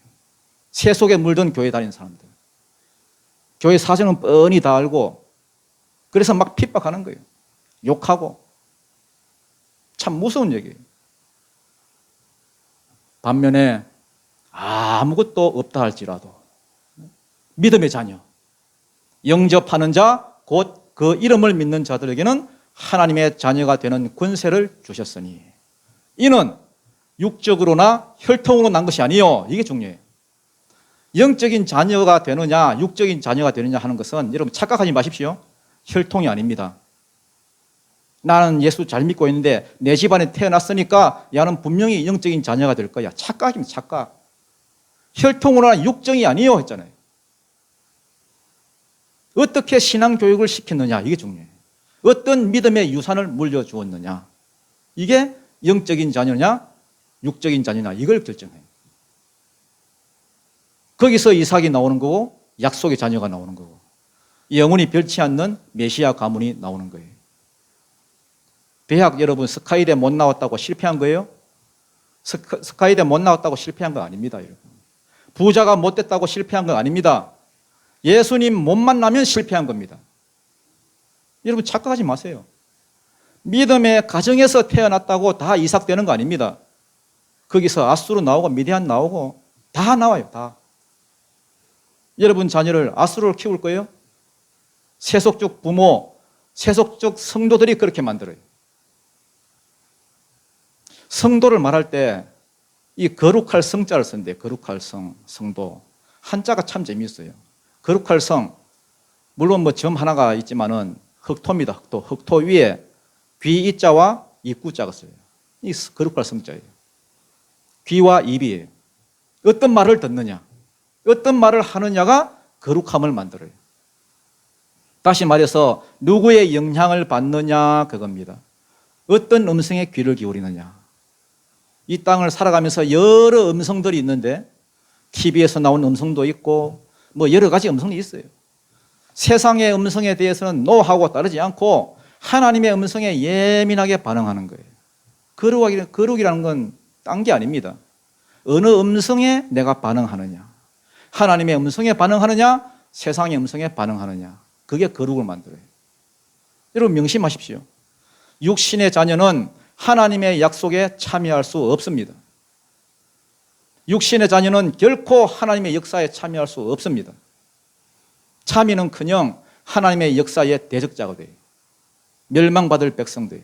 세속에 물든 교회 다니는 사람들. 교회 사정은 뻔히 다 알고 그래서 막 핍박하는 거예요. 욕하고. 참 무서운 얘기예요. 반면에 아무것도 없다 할지라도 믿음의 자녀, 영접하는 자, 곧 그 이름을 믿는 자들에게는 하나님의 자녀가 되는 권세를 주셨으니 이는 육적으로나 혈통으로 난 것이 아니요. 이게 중요해요. 영적인 자녀가 되느냐 육적인 자녀가 되느냐 하는 것은 여러분 착각하지 마십시오. 혈통이 아닙니다. 나는 예수 잘 믿고 있는데 내 집안에 태어났으니까 야는 분명히 영적인 자녀가 될 거야. 착각입니다. 착각. 혈통으로나 육정이 아니요 했잖아요. 어떻게 신앙교육을 시켰느냐 이게 중요해요. 어떤 믿음의 유산을 물려주었느냐 이게 영적인 자녀냐 육적인 자녀냐 이걸 결정해요. 거기서 이삭이 나오는 거고 약속의 자녀가 나오는 거고 영혼이 변치 않는 메시아 가문이 나오는 거예요. 대학 여러분 스카이대 못 나왔다고 실패한 거예요? 스카이대 못 나왔다고 실패한 거 아닙니다. 여러분. 부자가 못 됐다고 실패한 건 아닙니다. 예수님 못 만나면 실패한 겁니다. 여러분 착각하지 마세요. 믿음의 가정에서 태어났다고 다 이삭 되는 거 아닙니다. 거기서 아수르 나오고 미디안 나오고 다 나와요. 다. 여러분 자녀를 아수르를 키울 거예요? 세속적 부모, 세속적 성도들이 그렇게 만들어요. 성도를 말할 때 이 거룩할 성자를 쓴대. 거룩할 성도. 한자가 참 재미있어요. 거룩할 성. 물론 점 하나가 있지만은 흑토입니다. 흑토. 흑토 위에 귀 이자와 입구자가 써요. 이 거룩할 성자예요. 귀와 입이에요. 어떤 말을 듣느냐, 어떤 말을 하느냐가 거룩함을 만들어요. 다시 말해서 누구의 영향을 받느냐 그겁니다. 어떤 음성에 귀를 기울이느냐. 이 땅을 살아가면서 여러 음성들이 있는데 TV에서 나온 음성도 있고 여러 가지 음성이 있어요. 세상의 음성에 대해서는 노하고 따르지 않고 하나님의 음성에 예민하게 반응하는 거예요. 거룩이라는 건 딴 게 아닙니다. 어느 음성에 내가 반응하느냐, 하나님의 음성에 반응하느냐, 세상의 음성에 반응하느냐, 그게 거룩을 만들어요. 여러분 명심하십시오. 육신의 자녀는 하나님의 약속에 참여할 수 없습니다. 육신의 자녀는 결코 하나님의 역사에 참여할 수 없습니다. 참여는커녕 하나님의 역사의 대적자가 돼요. 멸망받을 백성돼요.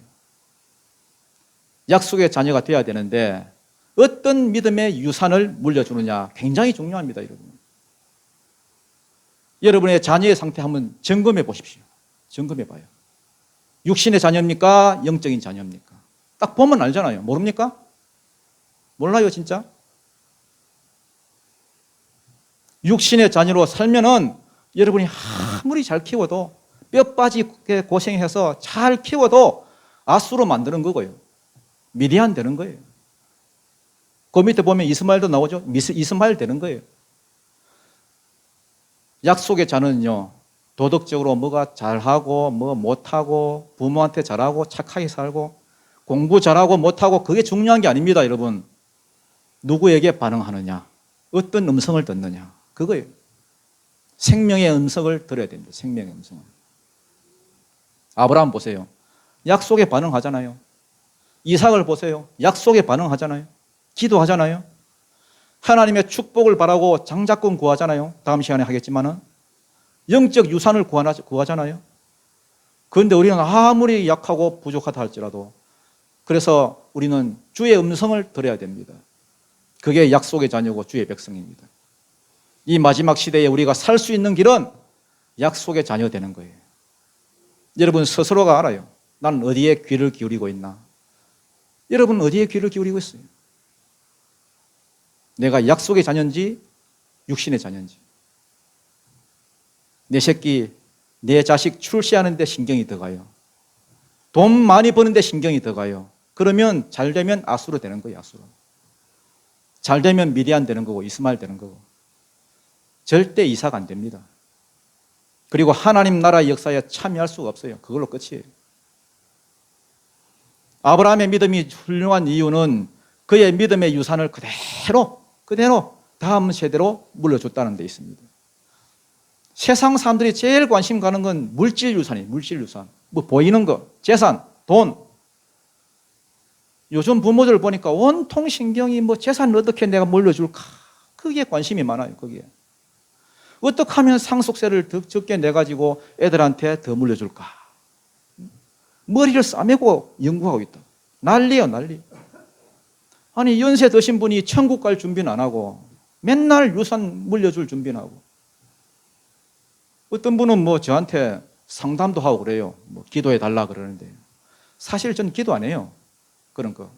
약속의 자녀가 되어야 되는데 어떤 믿음의 유산을 물려주느냐 굉장히 중요합니다. 여러분의 자녀의 상태 한번 점검해 보십시오. 점검해 봐요. 육신의 자녀입니까? 영적인 자녀입니까? 딱 보면 알잖아요. 모릅니까? 몰라요, 진짜? 육신의 자녀로 살면은 여러분이 아무리 잘 키워도 뼈 빠지게 고생해서 잘 키워도 아수로 만드는 거고요. 미디안 되는 거예요. 그 밑에 보면 이스마엘도 나오죠. 이스마엘 되는 거예요. 약속의 자는요, 도덕적으로 뭐가 잘하고 뭐 못하고 부모한테 잘하고 착하게 살고 공부 잘하고 못하고 그게 중요한 게 아닙니다, 여러분. 누구에게 반응하느냐, 어떤 음성을 듣느냐, 그거예요. 생명의 음성을 들어야 됩니다. 생명의 음성을. 아브라함 보세요. 약속에 반응하잖아요. 이삭을 보세요. 약속에 반응하잖아요. 기도하잖아요. 하나님의 축복을 바라고 장자권 구하잖아요. 다음 시간에 하겠지만은 영적 유산을 구하잖아요. 그런데 우리는 아무리 약하고 부족하다 할지라도 그래서 우리는 주의 음성을 들어야 됩니다. 그게 약속의 자녀고 주의 백성입니다. 이 마지막 시대에 우리가 살 수 있는 길은 약속의 자녀 되는 거예요. 여러분 스스로가 알아요. 나는 어디에 귀를 기울이고 있나? 여러분 어디에 귀를 기울이고 있어요? 내가 약속의 자녀인지 육신의 자녀인지. 내 새끼, 내 자식 출시하는 데 신경이 들어가요. 돈 많이 버는 데 신경이 들어가요. 그러면 잘 되면 아수로 되는 거예요. 아수로. 잘 되면 미디안 되는 거고 이스마엘 되는 거고. 절대 이삭 안 됩니다. 그리고 하나님 나라의 역사에 참여할 수가 없어요. 그걸로 끝이에요. 아브라함의 믿음이 훌륭한 이유는 그의 믿음의 유산을 그대로 다음 세대로 물려줬다는 데 있습니다. 세상 사람들이 제일 관심 가는 건 물질 유산이에요. 물질 유산. 뭐 보이는 거, 재산, 돈. 요즘 부모들 보니까 온통 신경이 뭐 재산을 어떻게 내가 물려줄까? 그게 관심이 많아요. 거기에. 어떻게 하면 상속세를 더 적게 내가지고 애들한테 더 물려줄까? 머리를 싸매고 연구하고 있다. 난리요, 난리. 아니, 연세 드신 분이 천국 갈 준비는 안 하고 맨날 유산 물려줄 준비는 하고. 어떤 분은 뭐 저한테 상담도 하고 그래요. 뭐 기도해 달라 그러는데. 사실 저는 기도 안 해요. 그런 거.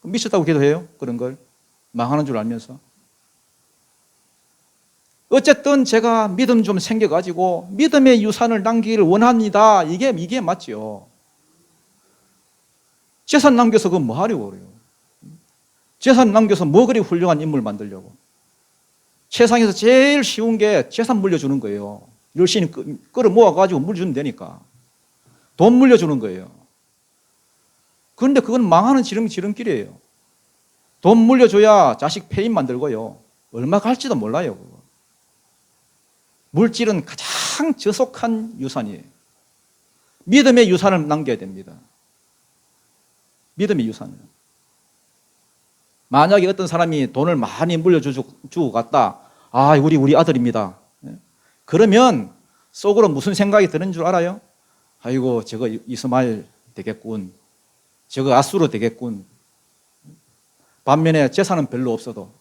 미쳤다고 기도해요? 그런 걸. 망하는 줄 알면서. 어쨌든 제가 믿음 좀 생겨가지고 믿음의 유산을 남기기를 원합니다. 이게 맞죠. 재산 남겨서 그거 뭐 하려고 그래요? 재산 남겨서 뭐 그리 훌륭한 인물 만들려고. 세상에서 제일 쉬운 게 재산 물려주는 거예요. 열심히 끌어 모아가지고 물려주면 되니까. 돈 물려주는 거예요. 그런데 그건 망하는 지름길이에요. 돈 물려줘야 자식 폐임 만들고요. 얼마 갈지도 몰라요. 그거. 물질은 가장 저속한 유산이에요. 믿음의 유산을 남겨야 됩니다. 믿음의 유산을. 만약에 어떤 사람이 돈을 많이 물려주고 갔다. 아, 우리 아들입니다. 그러면 속으로 무슨 생각이 드는 줄 알아요? 아이고, 저거 이스마엘 되겠군. 저거 아수르 되겠군. 반면에 재산은 별로 없어도.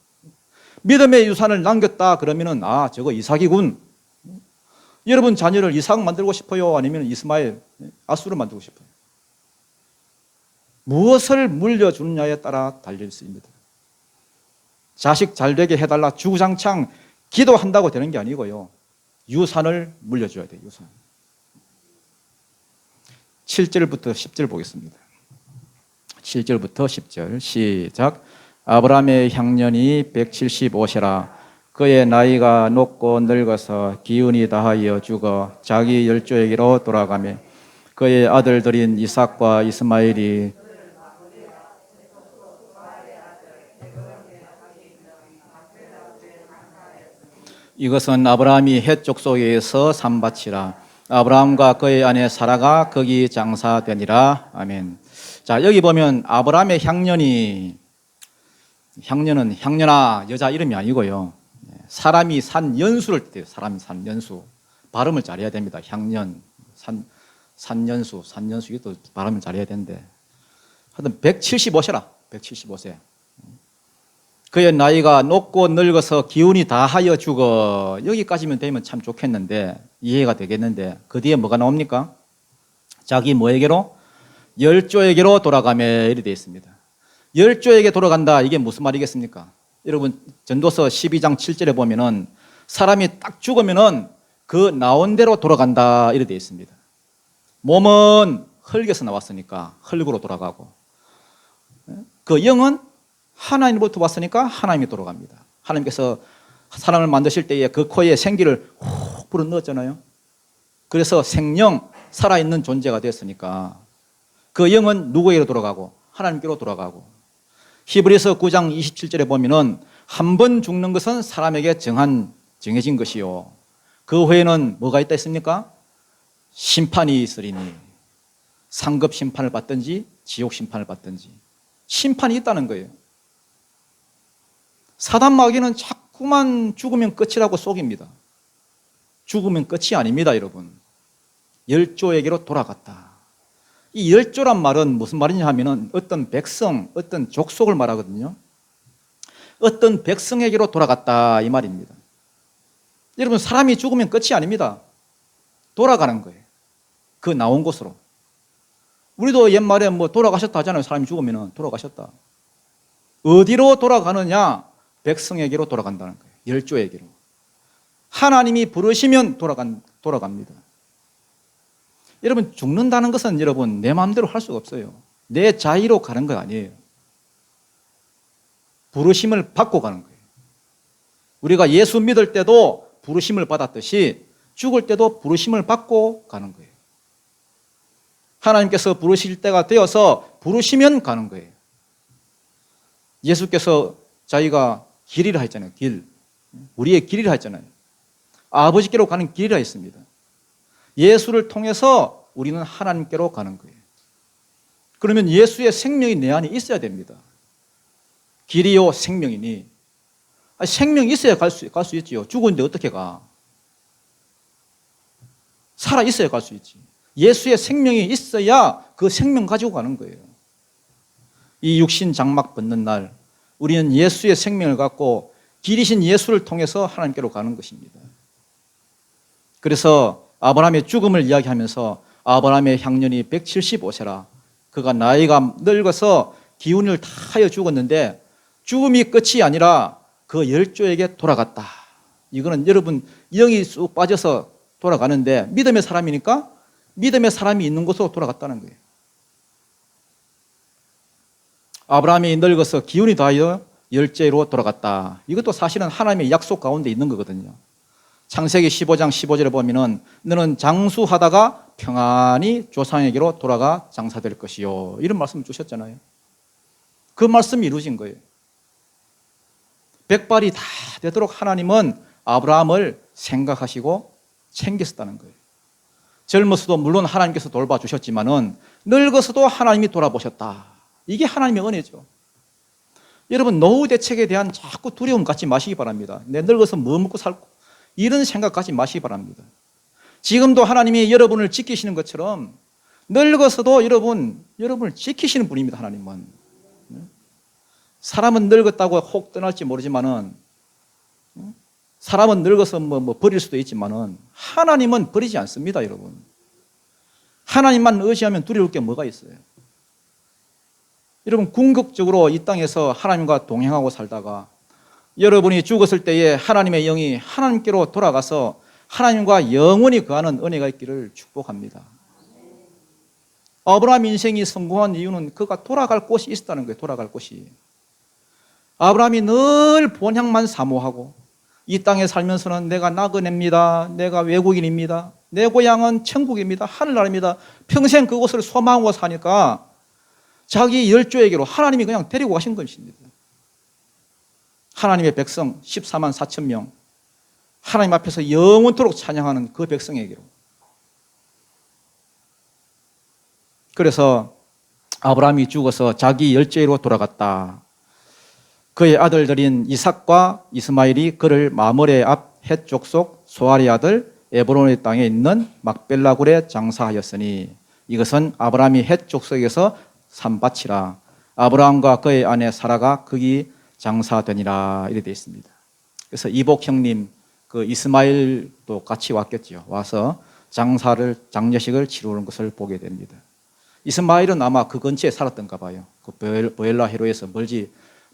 믿음의 유산을 남겼다 그러면은 아, 저거 이삭이군. 여러분 자녀를 이삭 만들고 싶어요? 아니면 이스마엘, 아수르 만들고 싶어요? 무엇을 물려주느냐에 따라 달려 있습니다. 자식 잘 되게 해달라 주구장창 기도한다고 되는 게 아니고요. 유산을 물려줘야 돼요. 유산. 7절부터 10절 보겠습니다. 7절부터 10절 시작. 아브라함의 향년이 175세라. 그의 나이가 높고 늙어서 기운이 다하여 죽어 자기 열조에게로 돌아가며 그의 아들들인 이삭과 이스마엘이 이것은 아브라함이 헷 족속에서 산 밭이라. 아브라함과 그의 아내 사라가 거기 장사되니라. 아멘. 자, 여기 보면 아브라함의 향년은 향년아 여자 이름이 아니고요. 사람이 산 연수를 뜻해요. 사람이 산 연수. 발음을 잘해야 됩니다. 향년, 산연수 이것도 발음을 잘해야 되는데. 하여튼 175세라. 175세. 그의 나이가 높고 늙어서 기운이 다하여 죽어. 여기까지면 되면 참 좋겠는데 이해가 되겠는데 그 뒤에 뭐가 나옵니까? 자기 뭐에게로? 열조에게로 돌아가며 이렇게 되어 있습니다. 열조에게 돌아간다. 이게 무슨 말이겠습니까? 여러분 전도서 12장 7절에 보면은 사람이 딱 죽으면은 그 나온 대로 돌아간다 이렇게 되어 있습니다. 몸은 흙에서 나왔으니까 흙으로 돌아가고 그 영은 하나님으로부터 왔으니까 하나님이 돌아갑니다. 하나님께서 사람을 만드실 때에 그 코에 생기를 훅 불어 넣었잖아요. 그래서 생명 살아있는 존재가 됐으니까 그 영은 누구에게로 돌아가고? 하나님께로 돌아가고. 히브리서 9장 27절에 보면은 한 번 죽는 것은 사람에게 정해진 것이요. 그 후에는 뭐가 있다 했습니까? 심판이 있으리니 상급 심판을 받든지 지옥 심판을 받든지 심판이 있다는 거예요. 사단 마귀는 자꾸만 죽으면 끝이라고 속입니다. 죽으면 끝이 아닙니다, 여러분. 열조에게로 돌아갔다. 이 열조란 말은 무슨 말이냐 하면은 어떤 백성, 어떤 족속을 말하거든요. 어떤 백성에게로 돌아갔다 이 말입니다. 여러분 사람이 죽으면 끝이 아닙니다. 돌아가는 거예요. 그 나온 곳으로. 우리도 옛말에 뭐 돌아가셨다 하잖아요. 사람이 죽으면 돌아가셨다. 어디로 돌아가느냐? 백성에게로 돌아간다는 거예요. 열조에게로. 하나님이 부르시면 돌아갑니다. 여러분 죽는다는 것은 여러분 내 마음대로 할 수가 없어요. 내 자의로 가는 것 아니에요. 부르심을 받고 가는 거예요. 우리가 예수 믿을 때도 부르심을 받았듯이 죽을 때도 부르심을 받고 가는 거예요. 하나님께서 부르실 때가 되어서 부르시면 가는 거예요. 예수께서 자기가 길이라 했잖아요. 길. 우리의 길이라 했잖아요. 아버지께로 가는 길이라 했습니다. 예수를 통해서 우리는 하나님께로 가는 거예요. 그러면 예수의 생명이 내 안에 있어야 됩니다. 길이요 생명이니. 생명이 있어야 갈 수 있지요. 죽었는데 어떻게 가? 살아 있어야 갈 수 있지. 예수의 생명이 있어야 그 생명 가지고 가는 거예요. 이 육신 장막 벗는 날 우리는 예수의 생명을 갖고 길이신 예수를 통해서 하나님께로 가는 것입니다. 그래서 아브라함의 죽음을 이야기하면서 아브라함의 향년이 175세라 그가 나이가 늙어서 기운을 다하여 죽었는데 죽음이 끝이 아니라 그 열조에게 돌아갔다. 이거는 여러분 영이 쑥 빠져서 돌아가는데 믿음의 사람이니까 믿음의 사람이 있는 곳으로 돌아갔다는 거예요. 아브라함이 늙어서 기운이 다하여 열조로 돌아갔다. 이것도 사실은 하나님의 약속 가운데 있는 거거든요. 창세기 15장 15절에 보면은 너는 장수하다가 평안히 조상에게로 돌아가 장사될 것이요. 이런 말씀을 주셨잖아요. 그 말씀이 이루어진 거예요. 백발이 다 되도록 하나님은 아브라함을 생각하시고 챙겼었다는 거예요. 젊어서도 물론 하나님께서 돌봐주셨지만은 늙어서도 하나님이 돌아보셨다. 이게 하나님의 은혜죠. 여러분 노후 대책에 대한 자꾸 두려움 갖지 마시기 바랍니다. 내 늙어서 뭐 먹고 살고 이런 생각 갖지 마시기 바랍니다. 지금도 하나님이 여러분을 지키시는 것처럼 늙어서도 여러분을 지키시는 분입니다. 하나님은. 사람은 늙었다고 혹 떠날지 모르지만은 사람은 늙어서 뭐 버릴 수도 있지만은 하나님은 버리지 않습니다, 여러분. 하나님만 의지하면 두려울 게 뭐가 있어요? 여러분 궁극적으로 이 땅에서 하나님과 동행하고 살다가 여러분이 죽었을 때에 하나님의 영이 하나님께로 돌아가서 하나님과 영원히 거하는 은혜가 있기를 축복합니다. 아브라함 인생이 성공한 이유는 그가 돌아갈 곳이 있었다는 거예요. 돌아갈 곳이. 아브라함이 늘 본향만 사모하고 이 땅에 살면서는 내가 나그네입니다. 내가 외국인입니다. 내 고향은 천국입니다. 하늘나라입니다. 평생 그곳을 소망하고 사니까 자기 열조에게로 하나님이 그냥 데리고 가신 것입니다. 하나님의 백성 14만 4천 명 하나님 앞에서 영원토록 찬양하는 그 백성에게로. 그래서 아브라함이 죽어서 자기 열조로 돌아갔다. 그의 아들들인 이삭과 이스마엘이 그를 마므레 앞 헷 족속 소알의 아들 에브론의 땅에 있는 막벨라 굴에 장사하였으니 이것은 아브라함이 헷 족속에서 산 밭이라. 아브라함과 그의 아내 사라가 거기 장사되니라 이렇게 되어 있습니다. 그래서 이복 형님 그 이스마엘도 같이 왔겠죠. 와서 장례식을 치르는 것을 보게 됩니다. 이스마엘은 아마 그 근처에 살았던가 봐요. 그 브엘라 헤로에서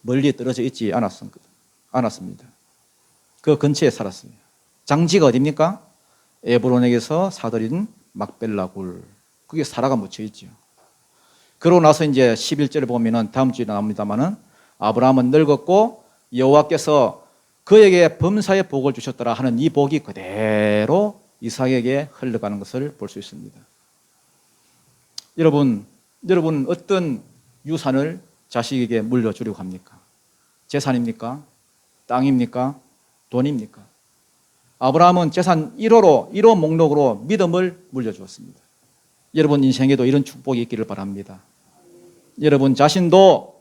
멀리 떨어져 있지 않았습니다. 그 근처에 살았어요. 장지가 어디입니까? 에브론에게서 사들인 막벨라 굴. 그게 사라가 묻혀 있죠. 그러고 나서 이제 11절을 보면은 다음 주에 나옵니다만은 아브라함은 늙었고 여호와께서 그에게 범사의 복을 주셨더라 하는 이 복이 그대로 이삭에게 흘러가는 것을 볼 수 있습니다. 여러분 어떤 유산을 자식에게 물려주려고 합니까? 재산입니까? 땅입니까? 돈입니까? 아브라함은 재산 1호 목록으로 믿음을 물려주었습니다. 여러분 인생에도 이런 축복이 있기를 바랍니다. 여러분 자신도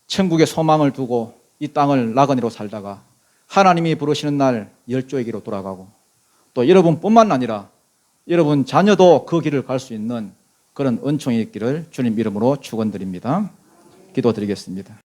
천국의 소망을 두고 이 땅을 나그네로 살다가 하나님이 부르시는 날 열조에게로 돌아가고 또 여러분뿐만 아니라 여러분 자녀도 그 길을 갈 수 있는 그런 은총이 있기를 주님 이름으로 축원드립니다. 기도드리겠습니다.